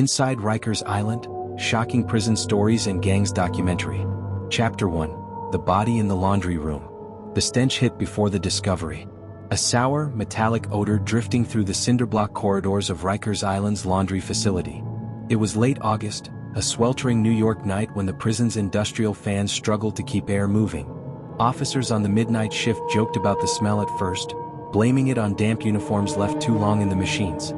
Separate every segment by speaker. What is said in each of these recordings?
Speaker 1: Inside Rikers Island, Shocking Prison Stories and Gangs Documentary. Chapter 1. The Body in the Laundry Room. The stench hit before the discovery. A sour, metallic odor drifting through the cinderblock corridors of Rikers Island's laundry facility. It was late August, a sweltering New York night when the prison's industrial fans struggled to keep air moving. Officers on the midnight shift joked about the smell at first, blaming it on damp uniforms left too long in the machines.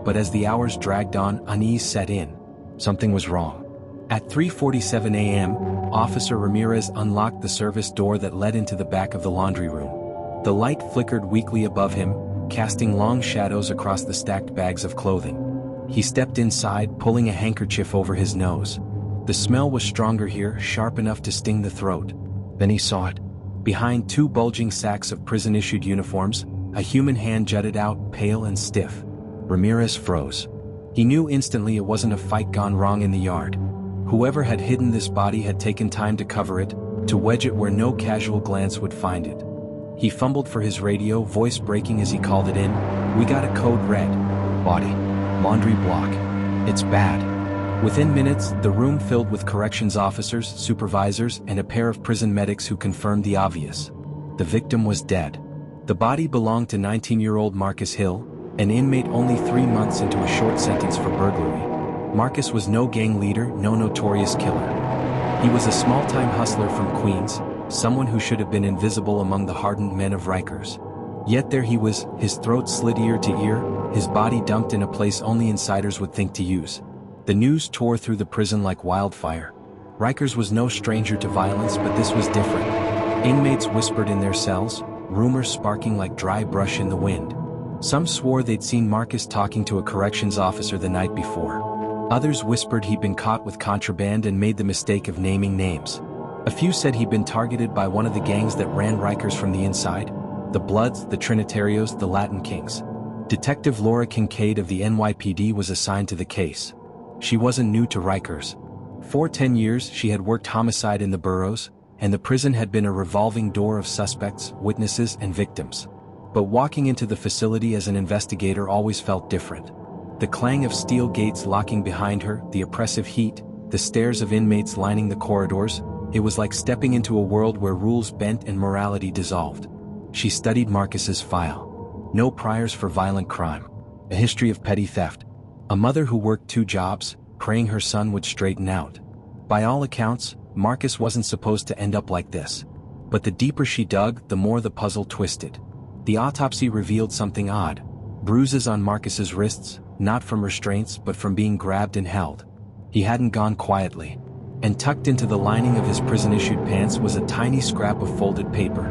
Speaker 1: But as the hours dragged on, unease set in. Something was wrong. At 3:47 a.m., Officer Ramirez unlocked the service door that led into the back of the laundry room. The light flickered weakly above him, casting long shadows across the stacked bags of clothing. He stepped inside, pulling a handkerchief over his nose. The smell was stronger here, sharp enough to sting the throat. Then he saw it. Behind two bulging sacks of prison-issued uniforms, a human hand jutted out, pale and stiff. Ramirez froze. He knew instantly it wasn't a fight gone wrong in the yard. Whoever had hidden this body had taken time to cover it, to wedge it where no casual glance would find it. He fumbled for his radio, voice breaking as he called it in. "We got a code red. Body. Laundry block. It's bad." Within minutes, the room filled with corrections officers, supervisors, and a pair of prison medics who confirmed the obvious. The victim was dead. The body belonged to 19-year-old Marcus Hill, an inmate only 3 months into a short sentence for burglary. Marcus was no gang leader, no notorious killer. He was a small-time hustler from Queens, someone who should have been invisible among the hardened men of Rikers. Yet there he was, his throat slit ear to ear, his body dumped in a place only insiders would think to use. The news tore through the prison like wildfire. Rikers was no stranger to violence, but this was different. Inmates whispered in their cells, rumors sparking like dry brush in the wind. Some swore they'd seen Marcus talking to a corrections officer the night before. Others whispered he'd been caught with contraband and made the mistake of naming names. A few said he'd been targeted by one of the gangs that ran Rikers from the inside. The Bloods, the Trinitarios, the Latin Kings. Detective Laura Kincaid of the NYPD was assigned to the case. She wasn't new to Rikers. For 10 years she had worked homicide in the boroughs, and the prison had been a revolving door of suspects, witnesses, and victims. But walking into the facility as an investigator always felt different. The clang of steel gates locking behind her, the oppressive heat, the stares of inmates lining the corridors, it was like stepping into a world where rules bent and morality dissolved. She studied Marcus's file. No priors for violent crime. A history of petty theft. A mother who worked 2 jobs, praying her son would straighten out. By all accounts, Marcus wasn't supposed to end up like this. But the deeper she dug, the more the puzzle twisted. The autopsy revealed something odd. Bruises on Marcus's wrists, not from restraints but from being grabbed and held. He hadn't gone quietly. And tucked into the lining of his prison-issued pants was a tiny scrap of folded paper.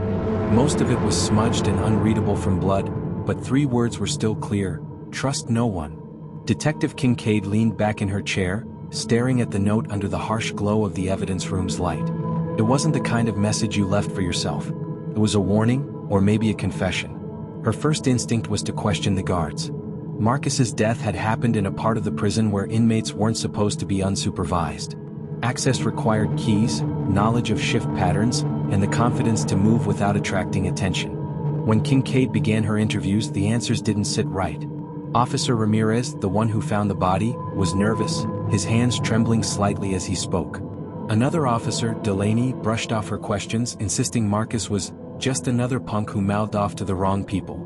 Speaker 1: Most of it was smudged and unreadable from blood, but 3 words were still clear: trust no one. Detective Kincaid leaned back in her chair, staring at the note under the harsh glow of the evidence room's light. It wasn't the kind of message you left for yourself. It was a warning, or maybe a confession. Her first instinct was to question the guards. Marcus's death had happened in a part of the prison where inmates weren't supposed to be unsupervised. Access required keys, knowledge of shift patterns, and the confidence to move without attracting attention. When Kincaid began her interviews, the answers didn't sit right. Officer Ramirez, the one who found the body, was nervous, his hands trembling slightly as he spoke. Another officer, Delaney, brushed off her questions, insisting Marcus was just another punk who mouthed off to the wrong people.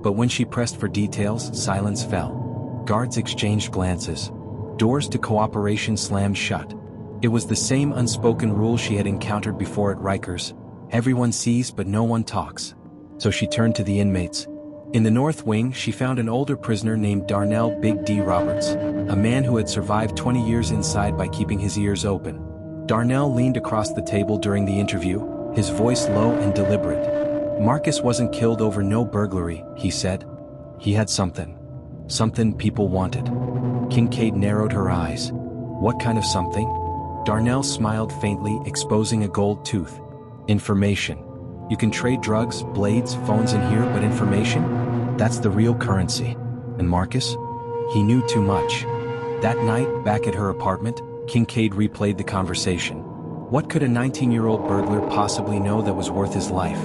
Speaker 1: But when she pressed for details, silence fell. Guards exchanged glances. Doors to cooperation slammed shut. It was the same unspoken rule she had encountered before at Rikers. Everyone sees but no one talks. So she turned to the inmates. In the north wing, she found an older prisoner named Darnell Big D Roberts, a man who had survived 20 years inside by keeping his ears open. Darnell leaned across the table during the interview, his voice low and deliberate. "Marcus wasn't killed over no burglary," he said. "He had something. Something people wanted." Kincaid narrowed her eyes. "What kind of something?" Darnell smiled faintly, exposing a gold tooth. "Information. You can trade drugs, blades, phones in here, but information? That's the real currency. And Marcus? He knew too much." That night, back at her apartment, Kincaid replayed the conversation. What could a 19-year-old burglar possibly know that was worth his life?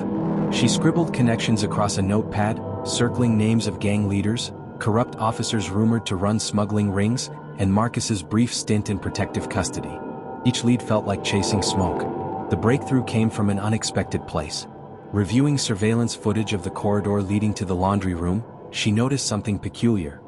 Speaker 1: She scribbled connections across a notepad, circling names of gang leaders, corrupt officers rumored to run smuggling rings, and Marcus's brief stint in protective custody. Each lead felt like chasing smoke. The breakthrough came from an unexpected place. Reviewing surveillance footage of the corridor leading to the laundry room, she noticed something peculiar.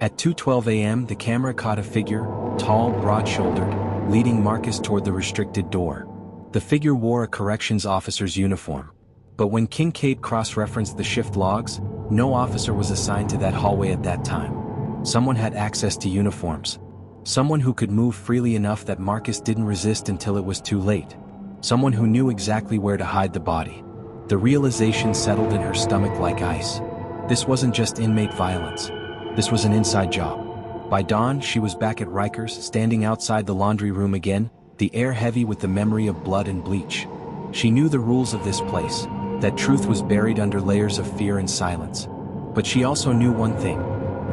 Speaker 1: At 2:12 a.m., the camera caught a figure, tall, broad-shouldered, leading Marcus toward the restricted door. The figure wore a corrections officer's uniform. But when Kincaid cross-referenced the shift logs, no officer was assigned to that hallway at that time. Someone had access to uniforms. Someone who could move freely enough that Marcus didn't resist until it was too late. Someone who knew exactly where to hide the body. The realization settled in her stomach like ice. This wasn't just inmate violence. This was an inside job. By dawn, she was back at Rikers, standing outside the laundry room again, the air heavy with the memory of blood and bleach. She knew the rules of this place, that truth was buried under layers of fear and silence. But she also knew one thing.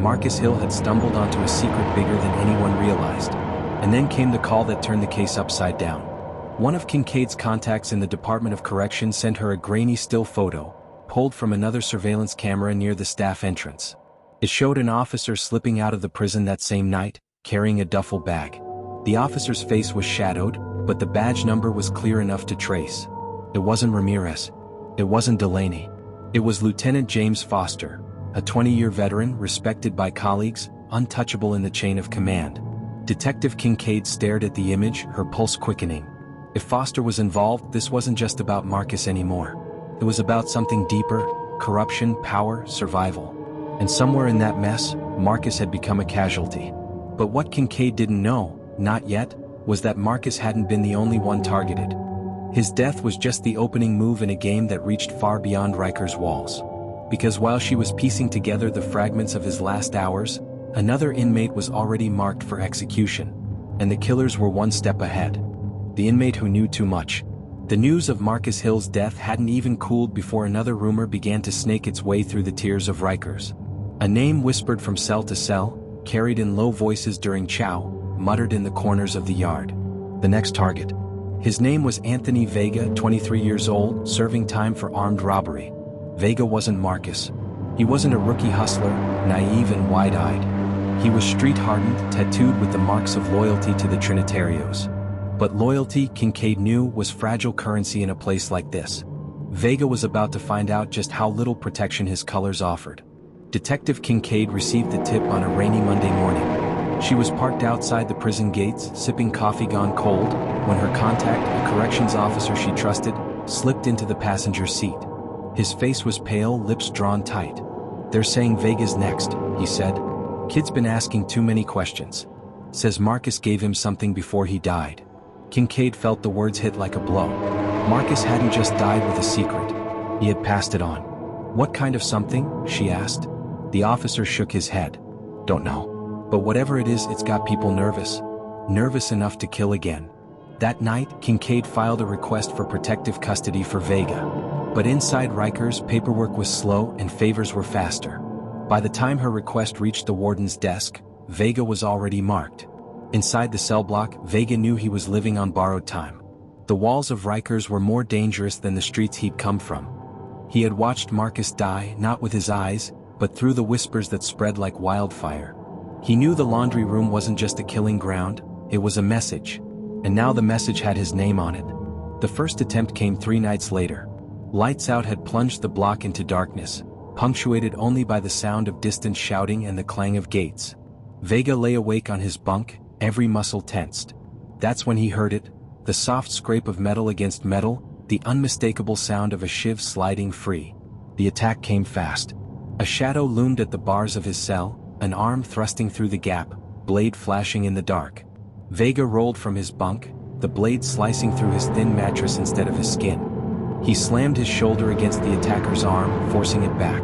Speaker 1: Marcus Hill had stumbled onto a secret bigger than anyone realized. And then came the call that turned the case upside down. One of Kincaid's contacts in the Department of Corrections sent her a grainy still photo, pulled from another surveillance camera near the staff entrance. It showed an officer slipping out of the prison that same night, carrying a duffel bag. The officer's face was shadowed, but the badge number was clear enough to trace. It wasn't Ramirez. It wasn't Delaney. It was Lieutenant James Foster, a 20-year veteran respected by colleagues, untouchable in the chain of command. Detective Kincaid stared at the image, her pulse quickening. If Foster was involved, this wasn't just about Marcus anymore. It was about something deeper: corruption, power, survival. And somewhere in that mess, Marcus had become a casualty. But what Kincaid didn't know, not yet, was that Marcus hadn't been the only one targeted. His death was just the opening move in a game that reached far beyond Rikers' walls. Because while she was piecing together the fragments of his last hours, another inmate was already marked for execution. And the killers were one step ahead. The inmate who knew too much. The news of Marcus Hill's death hadn't even cooled before another rumor began to snake its way through the tiers of Rikers. A name whispered from cell to cell, carried in low voices during chow, muttered in the corners of the yard. The next target. His name was Anthony Vega, 23 years old, serving time for armed robbery. Vega wasn't Marcus. He wasn't a rookie hustler, naive and wide-eyed. He was street-hardened, tattooed with the marks of loyalty to the Trinitarios. But loyalty, Kincaid knew, was fragile currency in a place like this. Vega was about to find out just how little protection his colors offered. Detective Kincaid received the tip on a rainy Monday morning. She was parked outside the prison gates, sipping coffee gone cold, when her contact, a corrections officer she trusted, slipped into the passenger seat. His face was pale, lips drawn tight. "They're saying Vega's next," he said. "Kid's been asking too many questions. Says Marcus gave him something before he died." Kincaid felt the words hit like a blow. Marcus hadn't just died with a secret. He had passed it on. "What kind of something?" she asked. The officer shook his head. "Don't know. But whatever it is, it's got people nervous. Nervous enough to kill again." That night, Kincaid filed a request for protective custody for Vega. But inside Rikers, paperwork was slow and favors were faster. By the time her request reached the warden's desk, Vega was already marked. Inside the cell block, Vega knew he was living on borrowed time. The walls of Rikers were more dangerous than the streets he'd come from. He had watched Marcus die, not with his eyes, but through the whispers that spread like wildfire. He knew the laundry room wasn't just a killing ground, it was a message. And now the message had his name on it. The first attempt came 3 nights later. Lights Out had plunged the block into darkness, punctuated only by the sound of distant shouting and the clang of gates. Vega lay awake on his bunk, every muscle tensed. That's when he heard it, the soft scrape of metal against metal, the unmistakable sound of a shiv sliding free. The attack came fast. A shadow loomed at the bars of his cell, an arm thrusting through the gap, blade flashing in the dark. Vega rolled from his bunk, the blade slicing through his thin mattress instead of his skin. He slammed his shoulder against the attacker's arm, forcing it back.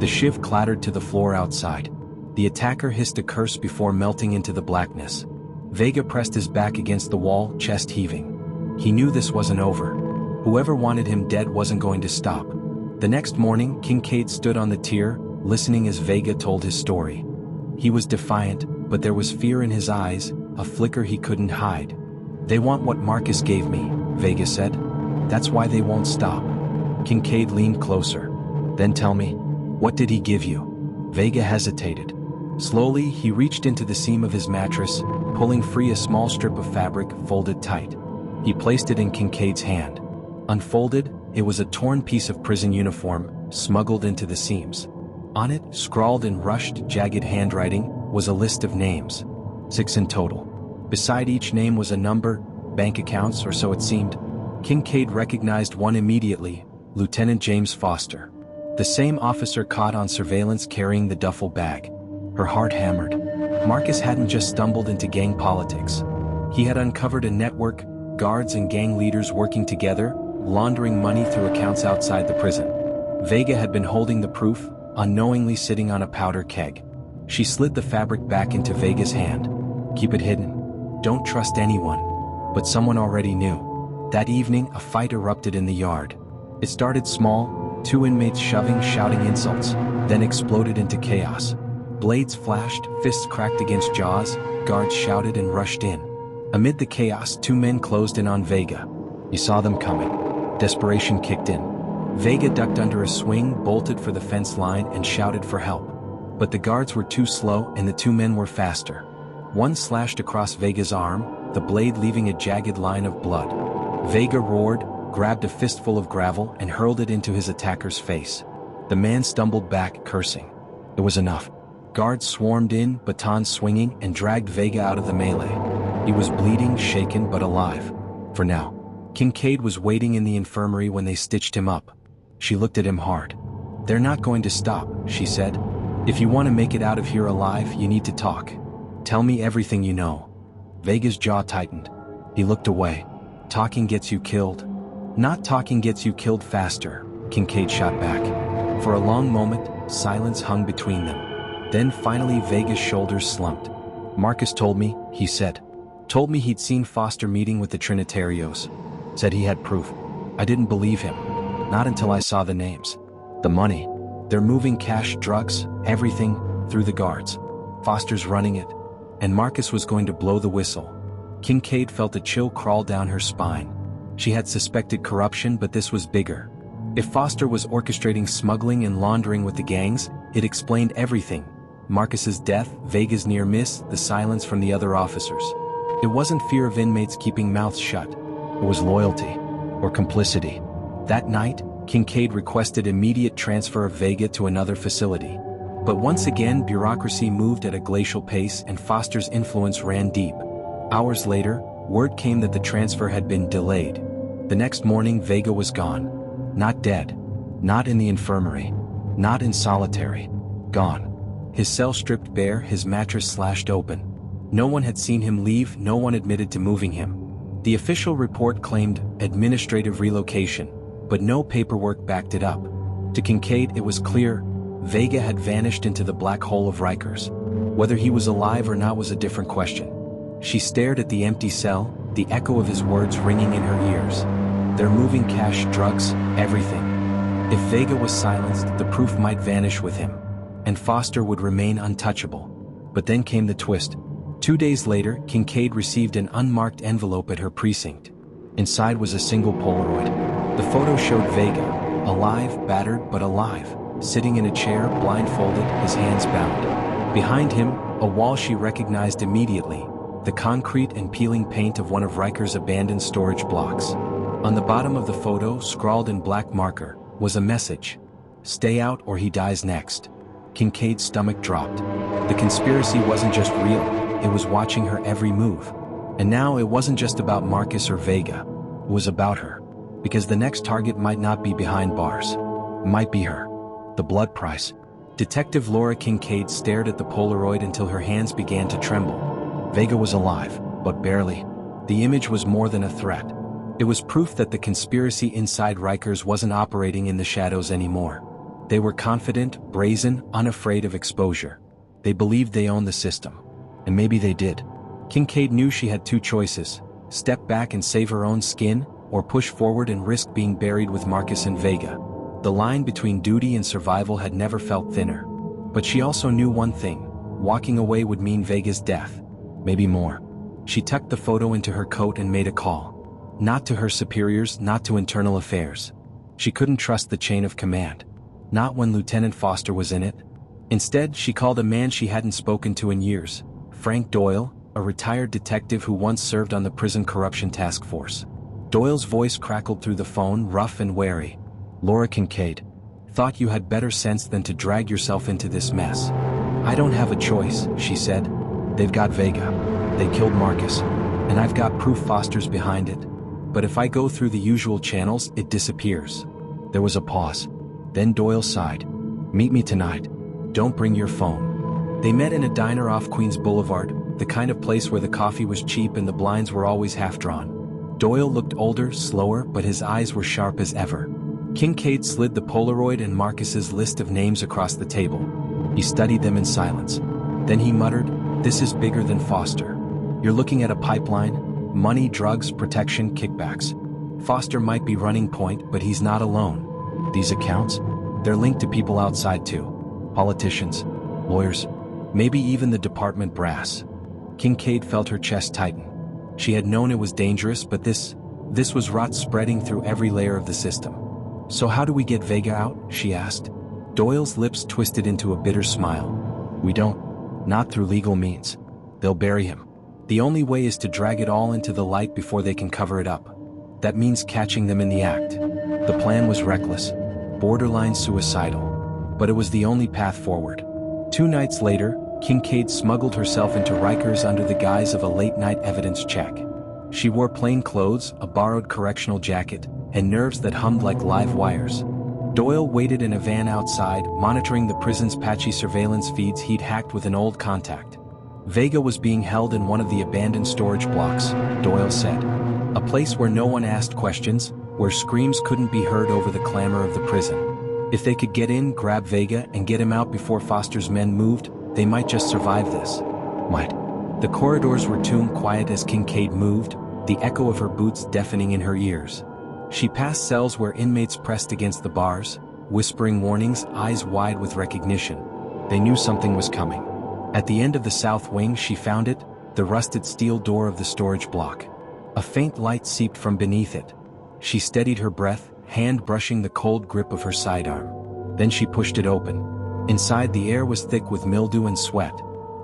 Speaker 1: The shiv clattered to the floor outside. The attacker hissed a curse before melting into the blackness. Vega pressed his back against the wall, chest heaving. He knew this wasn't over. Whoever wanted him dead wasn't going to stop. The next morning, Kincaid stood on the tier, listening as Vega told his story. He was defiant, but there was fear in his eyes, a flicker he couldn't hide. "They want what Marcus gave me," Vega said. "That's why they won't stop." Kincaid leaned closer. "Then tell me, what did he give you?" Vega hesitated. Slowly, he reached into the seam of his mattress, pulling free a small strip of fabric folded tight. He placed it in Kincaid's hand. Unfolded, it was a torn piece of prison uniform, smuggled into the seams. On it, scrawled in rushed, jagged handwriting, was a list of names. 6 in total. Beside each name was a number, bank accounts, or so it seemed. Kincaid recognized one immediately, Lieutenant James Foster. The same officer caught on surveillance carrying the duffel bag. Her heart hammered. Marcus hadn't just stumbled into gang politics. He had uncovered a network, guards and gang leaders working together, laundering money through accounts outside the prison. Vega had been holding the proof, unknowingly sitting on a powder keg. She slid the fabric back into Vega's hand. Keep it hidden. Don't trust anyone. But someone already knew. That evening, a fight erupted in the yard. It started small, 2 inmates shoving, shouting insults, then exploded into chaos. Blades flashed, fists cracked against jaws, guards shouted and rushed in. Amid the chaos, 2 men closed in on Vega. He saw them coming. Desperation kicked in. Vega ducked under a swing, bolted for the fence line, and shouted for help. But the guards were too slow and the 2 men were faster. One slashed across Vega's arm, the blade leaving a jagged line of blood. Vega roared, grabbed a fistful of gravel and hurled it into his attacker's face. The man stumbled back, cursing. It was enough. Guards swarmed in, batons swinging, and dragged Vega out of the melee. He was bleeding, shaken, but alive. For now. Kincaid was waiting in the infirmary when they stitched him up. She looked at him hard. "They're not going to stop," she said. "If you want to make it out of here alive, you need to talk. Tell me everything you know." Vega's jaw tightened. He looked away. "Talking gets you killed." "Not talking gets you killed faster," Kincaid shot back. For a long moment, silence hung between them. Then finally Vega's shoulders slumped. "Marcus told me," he said. "Told me he'd seen Foster meeting with the Trinitarios. Said he had proof. I didn't believe him. Not until I saw the names. The money. They're moving cash, drugs, everything, through the guards. Foster's running it. And Marcus was going to blow the whistle." Kincaid felt a chill crawl down her spine. She had suspected corruption, but this was bigger. If Foster was orchestrating smuggling and laundering with the gangs, it explained everything. Marcus's death, Vega's near miss, the silence from the other officers. It wasn't fear of inmates keeping mouths shut. It was loyalty. Or complicity. That night, Kincaid requested immediate transfer of Vega to another facility. But once again, bureaucracy moved at a glacial pace and Foster's influence ran deep. Hours later, word came that the transfer had been delayed. The next morning, Vega was gone. Not dead. Not in the infirmary. Not in solitary. Gone. His cell stripped bare, his mattress slashed open. No one had seen him leave, no one admitted to moving him. The official report claimed administrative relocation, but no paperwork backed it up. To Kincaid, it was clear, Vega had vanished into the black hole of Rikers. Whether he was alive or not was a different question. She stared at the empty cell, the echo of his words ringing in her ears. They're moving cash, drugs, everything. If Vega was silenced, the proof might vanish with him. And Foster would remain untouchable. But then came the twist. 2 days later, Kincaid received an unmarked envelope at her precinct. Inside was a single Polaroid. The photo showed Vega, alive, battered but alive, sitting in a chair, blindfolded, his hands bound. Behind him, a wall she recognized immediately, the concrete and peeling paint of one of Rikers' abandoned storage blocks. On the bottom of the photo, scrawled in black marker, was a message. "Stay out or he dies next." Kincaid's stomach dropped. The conspiracy wasn't just real, it was watching her every move. And now it wasn't just about Marcus or Vega. It was about her. Because the next target might not be behind bars. It might be her. The blood price. Detective Laura Kincaid stared at the Polaroid until her hands began to tremble. Vega was alive, but barely. The image was more than a threat. It was proof that the conspiracy inside Rikers wasn't operating in the shadows anymore. They were confident, brazen, unafraid of exposure. They believed they owned the system. And maybe they did. Kincaid knew she had 2 choices: step back and save her own skin, or push forward and risk being buried with Marcus and Vega. The line between duty and survival had never felt thinner. But she also knew one thing: walking away would mean Vega's death. Maybe more. She tucked the photo into her coat and made a call. Not to her superiors, not to internal affairs. She couldn't trust the chain of command. Not when Lieutenant Foster was in it. Instead, she called a man she hadn't spoken to in years, Frank Doyle, a retired detective who once served on the prison corruption task force. Doyle's voice crackled through the phone, rough and wary. "Laura Kincaid. Thought you had better sense than to drag yourself into this mess." "I don't have a choice," she said. "They've got Vega. They killed Marcus. And I've got proof Foster's behind it. But if I go through the usual channels, it disappears." There was a pause. Then Doyle sighed. "Meet me tonight. Don't bring your phone." They met in a diner off Queens Boulevard, the kind of place where the coffee was cheap and the blinds were always half-drawn. Doyle looked older, slower, but his eyes were sharp as ever. Kincaid slid the Polaroid and Marcus's list of names across the table. He studied them in silence. Then he muttered, "This is bigger than Foster. You're looking at a pipeline: money, drugs, protection, kickbacks. Foster might be running point, but he's not alone. These accounts? They're linked to people outside too. Politicians, lawyers, maybe even the department brass." Kincaid felt her chest tighten. She had known it was dangerous, but this was rot spreading through every layer of the system. "So how do we get Vega out?" she asked. Doyle's lips twisted into a bitter smile. "We don't. Not through legal means. They'll bury him. The only way is to drag it all into the light before they can cover it up. That means catching them in the act." The plan was reckless, borderline suicidal. But it was the only path forward. 2 nights later, Kincaid smuggled herself into Rikers under the guise of a late-night evidence check. She wore plain clothes, a borrowed correctional jacket, and nerves that hummed like live wires. Doyle waited in a van outside, monitoring the prison's patchy surveillance feeds he'd hacked with an old contact. Vega was being held in one of the abandoned storage blocks, Doyle said. A place where no one asked questions, where screams couldn't be heard over the clamor of the prison. If they could get in, grab Vega, and get him out before Foster's men moved, they might just survive this. Might. The corridors were tomb quiet as Kincaid moved, the echo of her boots deafening in her ears. She passed cells where inmates pressed against the bars, whispering warnings, eyes wide with recognition. They knew something was coming. At the end of the south wing she found it, the rusted steel door of the storage block. A faint light seeped from beneath it. She steadied her breath, hand brushing the cold grip of her sidearm. Then she pushed it open. Inside, the air was thick with mildew and sweat.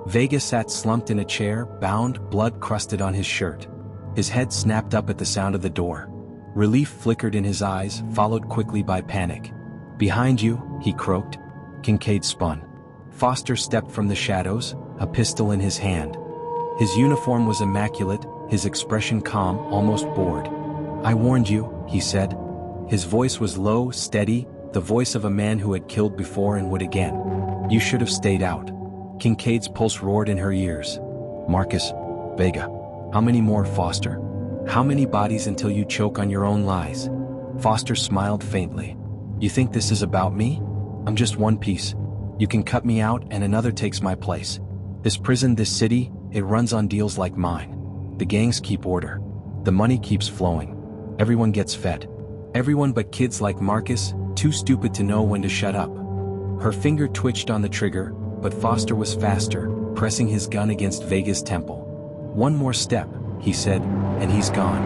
Speaker 1: Vega sat slumped in a chair, bound, blood crusted on his shirt. His head snapped up at the sound of the door. Relief flickered in his eyes, followed quickly by panic. "Behind you," he croaked. Kincaid spun. Foster stepped from the shadows, a pistol in his hand. His uniform was immaculate, his expression calm, almost bored. "I warned you," he said. His voice was low, steady, the voice of a man who had killed before and would again. "You should have stayed out." Kincaid's pulse roared in her ears. "Marcus, Vega. How many more, Foster? How many bodies until you choke on your own lies?" Foster smiled faintly. "You think this is about me? I'm just one piece. You can cut me out and another takes my place. This prison, this city, it runs on deals like mine. The gangs keep order. The money keeps flowing. Everyone gets fed. Everyone but kids like Marcus, too stupid to know when to shut up." Her finger twitched on the trigger, but Foster was faster, pressing his gun against Vega's temple. "One more step," he said, "and he's gone."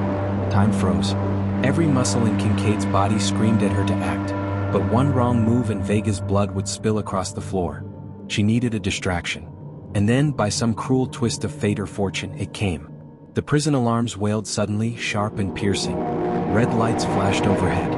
Speaker 1: Time froze. Every muscle in Kincaid's body screamed at her to act, but one wrong move and Vega's blood would spill across the floor. She needed a distraction. And then, by some cruel twist of fate or fortune, it came. The prison alarms wailed suddenly, sharp and piercing. Red lights flashed overhead.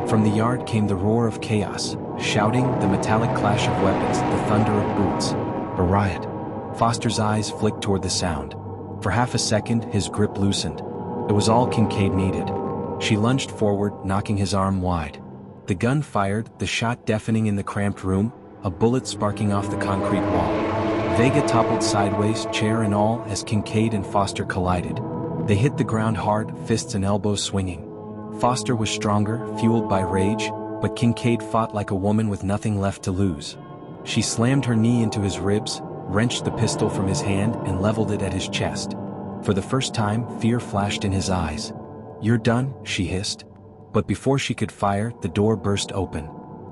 Speaker 1: From the yard came the roar of chaos, shouting, the metallic clash of weapons, the thunder of boots. A riot. Foster's eyes flicked toward the sound. For half a second, his grip loosened. It was all Kincaid needed. She lunged forward, knocking his arm wide. The gun fired, the shot deafening in the cramped room, a bullet sparking off the concrete wall. Vega toppled sideways, chair and all, as Kincaid and Foster collided. They hit the ground hard, fists and elbows swinging. Foster was stronger, fueled by rage, but Kincaid fought like a woman with nothing left to lose. She slammed her knee into his ribs, wrenched the pistol from his hand and leveled it at his chest. For the first time, fear flashed in his eyes. "You're done," she hissed. But before she could fire, the door burst open.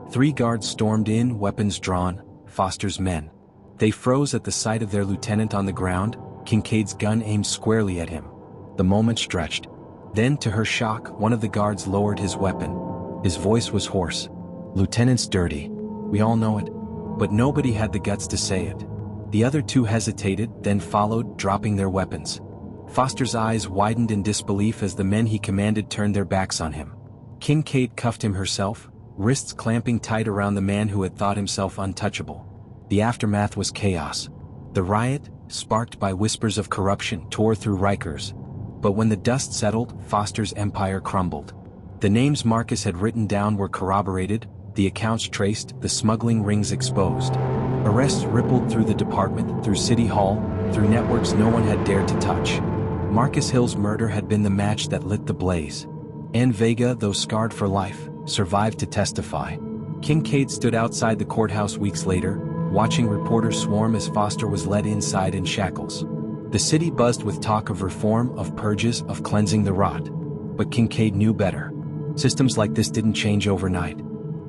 Speaker 1: 3 guards stormed in, weapons drawn, Foster's men. They froze at the sight of their lieutenant on the ground, Kincaid's gun aimed squarely at him. The moment stretched. Then, to her shock, one of the guards lowered his weapon. His voice was hoarse. "Lieutenant's dirty. We all know it. But nobody had the guts to say it. The other two hesitated, then followed, dropping their weapons. Foster's eyes widened in disbelief as the men he commanded turned their backs on him. Kincaid cuffed him herself, wrists clamping tight around the man who had thought himself untouchable. The aftermath was chaos. The riot, sparked by whispers of corruption, tore through Rikers. But when the dust settled, Foster's empire crumbled. The names Marcus had written down were corroborated, the accounts traced, the smuggling rings exposed. Arrests rippled through the department, through City Hall, through networks no one had dared to touch. Marcus Hill's murder had been the match that lit the blaze. Ann Vega, though scarred for life, survived to testify. Kincaid stood outside the courthouse weeks later, watching reporters swarm as Foster was led inside in shackles. The city buzzed with talk of reform, of purges, of cleansing the rot. But Kincaid knew better. Systems like this didn't change overnight.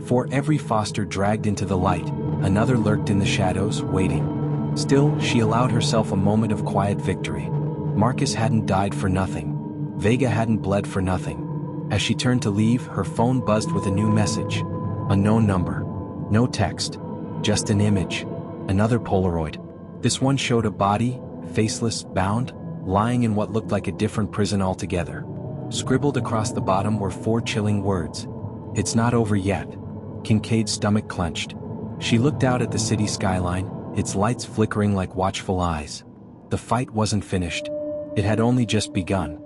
Speaker 1: For every Foster dragged into the light, another lurked in the shadows, waiting. Still, she allowed herself a moment of quiet victory. Marcus hadn't died for nothing. Vega hadn't bled for nothing. As she turned to leave, her phone buzzed with a new message. Unknown number. No text. Just an image. Another Polaroid. This one showed a body, faceless, bound, lying in what looked like a different prison altogether. Scribbled across the bottom were 4 chilling words. "It's not over yet." Kincaid's stomach clenched. She looked out at the city skyline, its lights flickering like watchful eyes. The fight wasn't finished. It had only just begun.